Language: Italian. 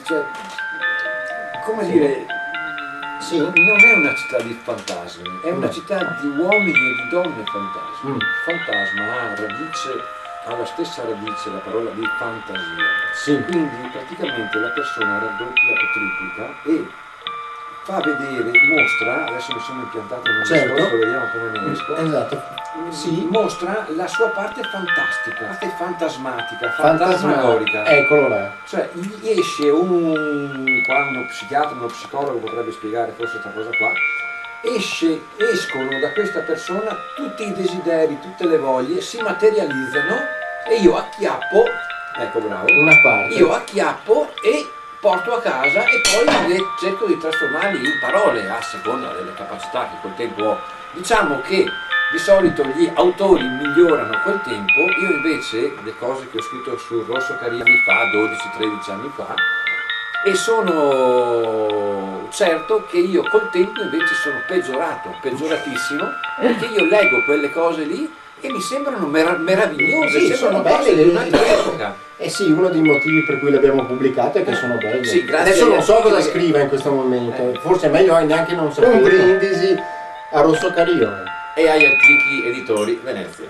cioè, come dire, Sì. non è una città di fantasmi, è una città di uomini e di donne fantasmi. Fantasma ha la stessa radice la parola di fantasia. Sì. Quindi praticamente la persona raddoppia o triplica e fa vedere, mostra, adesso mi sono impiantato in un Certo. discorso, vediamo come ne esco. Esatto. Sì. Mostra la sua parte fantastica, parte fantasmatica, Fantasma. fantasmagorica. Eccolo là. Cioè gli esce uno psichiatra, uno psicologo potrebbe spiegare forse questa cosa qua, escono da questa persona tutti i desideri, tutte le voglie, si materializzano e io acchiappo, ecco bravo, Una parte. io acchiappo e porto a casa e poi cerco di trasformarli in parole a seconda delle capacità che col tempo ho. Diciamo che di solito gli autori migliorano col tempo, io invece le cose che ho scritto sul Rosso Caria anni fa, 12-13 anni fa, e sono certo che io col tempo invece sono peggioratissimo, perché io leggo quelle cose lì e mi sembrano meravigliose, Sì, sembrano sono cose belle. di un'altra epoca. Eh sì, uno dei motivi per cui le abbiamo pubblicate è che sono belle. Sì, grazie Adesso agli non so articoli cosa che- scriva in questo momento, forse è meglio neanche non sapere. Un brindisi a Rosso Cario. E agli antichi editori Venezia.